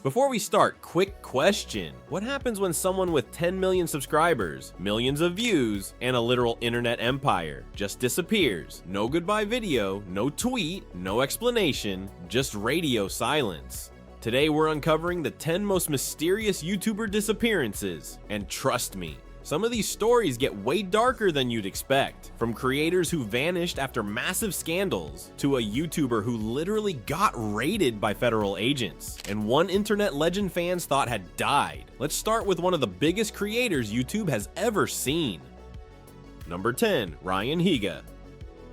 Before we start, quick question. What happens when someone with 10 million subscribers, millions of views, and a literal internet empire just disappears? No goodbye video, no tweet, no explanation, just radio silence. Today we're uncovering the 10 most mysterious YouTuber disappearances, and trust me, some of these stories get way darker than you'd expect. From creators who vanished after massive scandals, to a YouTuber who literally got raided by federal agents, and one internet legend fans thought had died. Let's start with one of the biggest creators YouTube has ever seen. Number 10. Ryan Higa.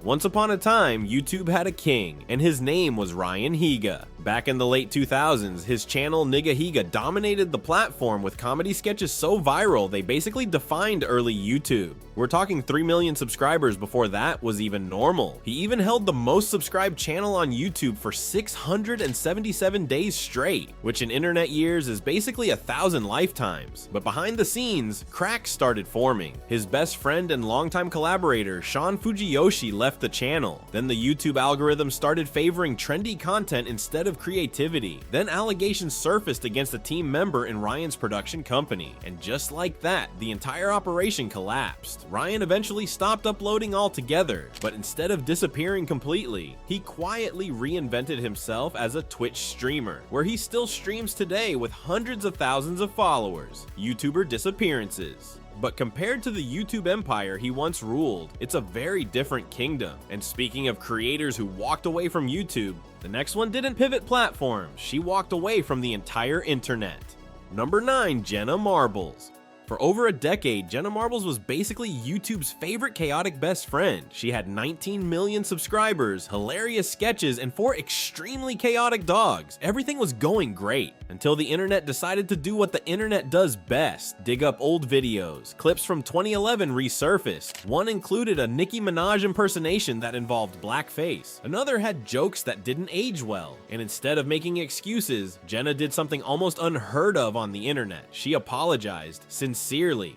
Once upon a time, YouTube had a king, and his name was Ryan Higa. Back in the late 2000s, his channel Nigga Higa dominated the platform with comedy sketches so viral they basically defined early YouTube. We're talking 3 million subscribers before that was even normal. He even held the most subscribed channel on YouTube for 677 days straight, which in internet years is basically 1,000 lifetimes. But behind the scenes, cracks started forming. His best friend and longtime collaborator, Sean Fujiyoshi, left the channel. Then the YouTube algorithm started favoring trendy content instead of creativity. Then allegations surfaced against a team member in Ryan's production company, and just like that, the entire operation collapsed. Ryan eventually stopped uploading altogether, but instead of disappearing completely, he quietly reinvented himself as a Twitch streamer, where he still streams today with hundreds of thousands of followers. YouTuber disappearances. But compared to the YouTube empire he once ruled, it's a very different kingdom. And speaking of creators who walked away from YouTube, the next one didn't pivot platforms, she walked away from the entire internet. Number 9. Jenna Marbles. For over a decade, Jenna Marbles was basically YouTube's favorite chaotic best friend. She had 19 million subscribers, hilarious sketches, and 4 extremely chaotic dogs. Everything was going great, until the internet decided to do what the internet does best, dig up old videos. Clips from 2011 resurfaced. One included a Nicki Minaj impersonation that involved blackface. Another had jokes that didn't age well. And instead of making excuses, Jenna did something almost unheard of on the internet. She apologized sincerely.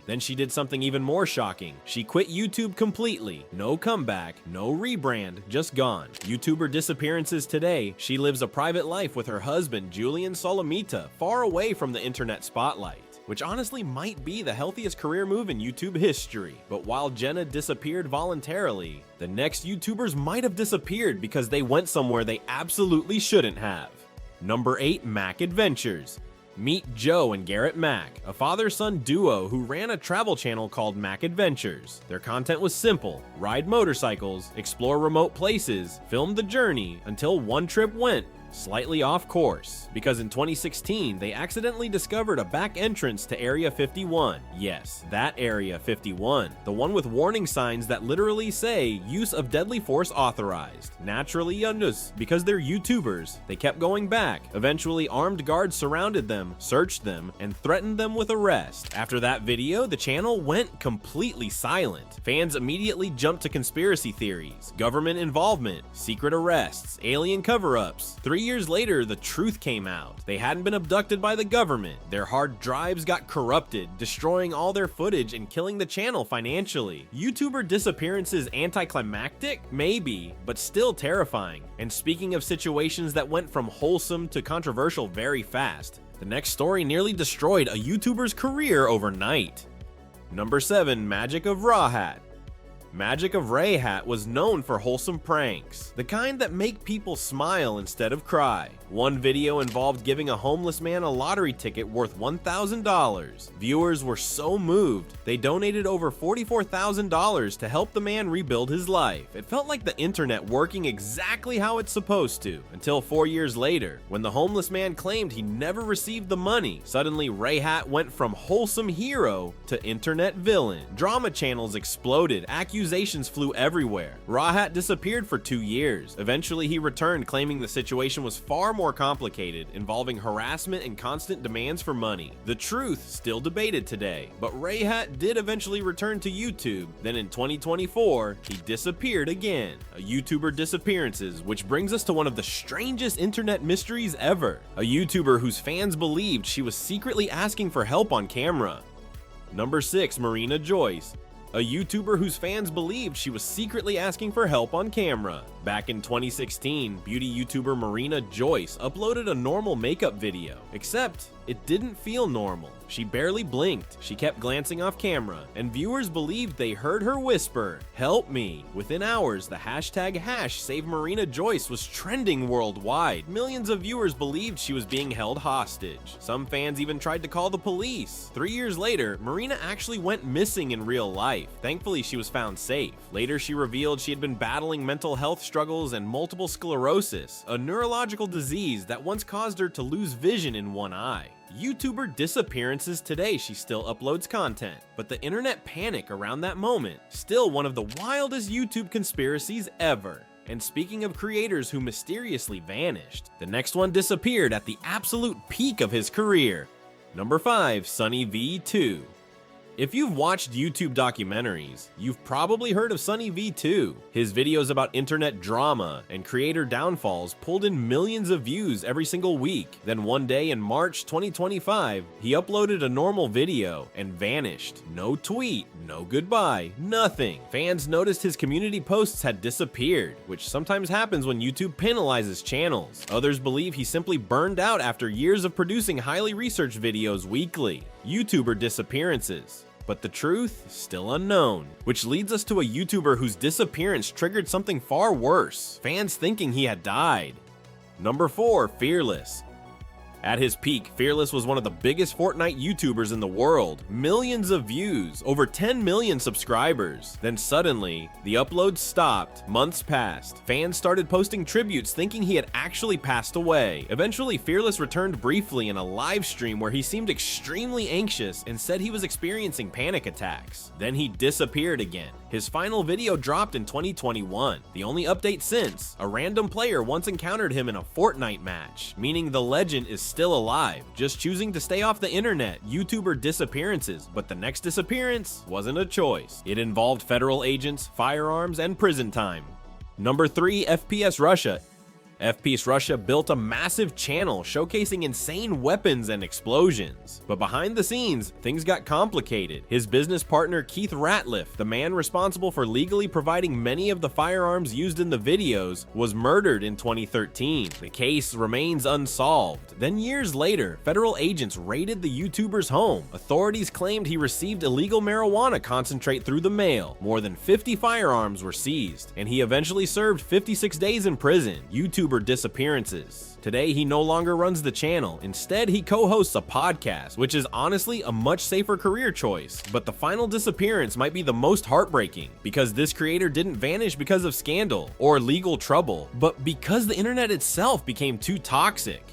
Then she did something even more shocking. She quit YouTube completely. No comeback, no rebrand, just gone. YouTuber disappearances today. She lives a private life with her husband, Julian Solomita, far away from the internet spotlight, which honestly might be the healthiest career move in YouTube history. But while Jenna disappeared voluntarily, the next YouTubers might have disappeared because they went somewhere they absolutely shouldn't have. Number 8. Mac Adventures. Meet Joe and Garrett Mack, a father-son duo who ran a travel channel called Mac Adventures. Their content was simple: ride motorcycles, explore remote places, film the journey, until one trip went slightly off course, because in 2016 they accidentally discovered a back entrance to Area 51. Yes, that Area 51, the one with warning signs that literally say use of deadly force authorized. Naturally, because they're YouTubers, they kept going back. Eventually, armed guards surrounded them, searched them, and threatened them with arrest. After that video, the channel went completely silent. Fans immediately jumped to conspiracy theories, government involvement, secret arrests, alien cover-ups. 3 years later, the truth came out. They hadn't been abducted by the government. Their hard drives got corrupted, destroying all their footage and killing the channel financially. YouTuber disappearances anticlimactic? Maybe, but still terrifying. And speaking of situations that went from wholesome to controversial very fast, the next story nearly destroyed a YouTuber's career overnight. Number 7. Magic of Raw Hat. Magic of Ray Hat was known for wholesome pranks, the kind that make people smile instead of cry. One video involved giving a homeless man a lottery ticket worth $1,000. Viewers were so moved, they donated over $44,000 to help the man rebuild his life. It felt like the internet working exactly how it's supposed to, until 4 years later, when the homeless man claimed he never received the money. Suddenly, Ray Hat went from wholesome hero to internet villain. Drama channels exploded, accusations flew everywhere. Raw Hat disappeared for 2 years. Eventually, he returned claiming the situation was far more complicated, involving harassment and constant demands for money. The truth still debated today, but Ray Hat did eventually return to YouTube. Then in 2024, he disappeared again. A YouTuber disappearances, which brings us to one of the strangest internet mysteries ever. A YouTuber whose fans believed she was secretly asking for help on camera. Number 6. Marina Joyce. A YouTuber whose fans believed she was secretly asking for help on camera. Back in 2016, beauty YouTuber Marina Joyce uploaded a normal makeup video, except it didn't feel normal. She barely blinked, she kept glancing off camera, and viewers believed they heard her whisper, "Help me." Within hours, the hashtag #SaveMarinaJoyce was trending worldwide. Millions of viewers believed she was being held hostage. Some fans even tried to call the police. 3 years later, Marina actually went missing in real life. Thankfully, she was found safe. Later, she revealed she had been battling mental health struggles and multiple sclerosis, a neurological disease that once caused her to lose vision in one eye. YouTuber disappearances today, she still uploads content, but the internet panic around that moment, still one of the wildest YouTube conspiracies ever. And speaking of creators who mysteriously vanished, the next one disappeared at the absolute peak of his career. Number 5, Sunny V2. If you've watched YouTube documentaries, you've probably heard of Sunny V2. His videos about internet drama and creator downfalls pulled in millions of views every single week. Then one day in March 2025, he uploaded a normal video and vanished. No tweet, no goodbye, nothing. Fans noticed his community posts had disappeared, which sometimes happens when YouTube penalizes channels. Others believe he simply burned out after years of producing highly researched videos weekly. YouTuber disappearances. But the truth, still unknown. Which leads us to a YouTuber whose disappearance triggered something far worse, fans thinking he had died. Number 4, Fearless. At his peak, Fearless was one of the biggest Fortnite YouTubers in the world. Millions of views, over 10 million subscribers. Then suddenly, the uploads stopped, months passed. Fans started posting tributes thinking he had actually passed away. Eventually, Fearless returned briefly in a live stream where he seemed extremely anxious and said he was experiencing panic attacks. Then he disappeared again. His final video dropped in 2021. The only update since, a random player once encountered him in a Fortnite match, meaning the legend is still alive, just choosing to stay off the internet. YouTuber disappearances, but the next disappearance wasn't a choice. It involved federal agents, firearms, and prison time. Number 3, FPS Russia. FPS Russia built a massive channel showcasing insane weapons and explosions. But behind the scenes, things got complicated. His business partner Keith Ratliff, the man responsible for legally providing many of the firearms used in the videos, was murdered in 2013. The case remains unsolved. Then years later, federal agents raided the YouTuber's home. Authorities claimed he received illegal marijuana concentrate through the mail. More than 50 firearms were seized, and he eventually served 56 days in prison. YouTuber disappearances. Today, he no longer runs the channel. Instead, he co-hosts a podcast, which is honestly a much safer career choice. But the final disappearance might be the most heartbreaking, because this creator didn't vanish because of scandal or legal trouble, but because the internet itself became too toxic.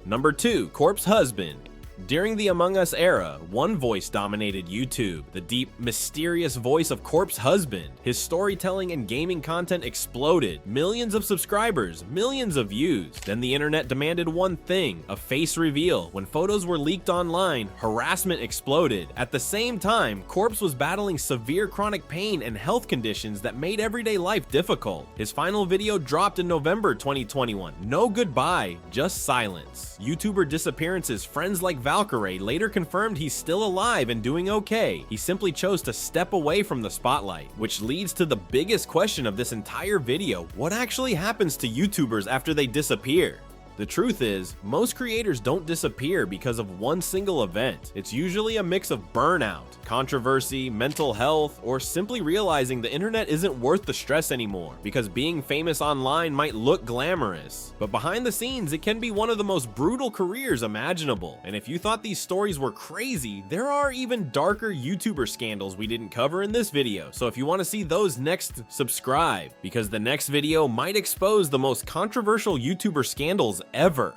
Number 2, Corpse Husband. During the Among Us era, one voice dominated YouTube, the deep, mysterious voice of Corpse Husband. His storytelling and gaming content exploded, millions of subscribers, millions of views. Then the internet demanded one thing, a face reveal. When photos were leaked online, harassment exploded. At the same time, Corpse was battling severe chronic pain and health conditions that made everyday life difficult. His final video dropped in November 2021. No goodbye, just silence. YouTuber disappearances, friends like Valkyrae later confirmed he's still alive and doing okay. He simply chose to step away from the spotlight, which leads to the biggest question of this entire video. What actually happens to YouTubers after they disappear? The truth is, most creators don't disappear because of one single event. It's usually a mix of burnout, controversy, mental health, or simply realizing the internet isn't worth the stress anymore, because being famous online might look glamorous. But behind the scenes, it can be one of the most brutal careers imaginable. And if you thought these stories were crazy, there are even darker YouTuber scandals we didn't cover in this video. So if you want to see those next, subscribe, because the next video might expose the most controversial YouTuber scandals ever.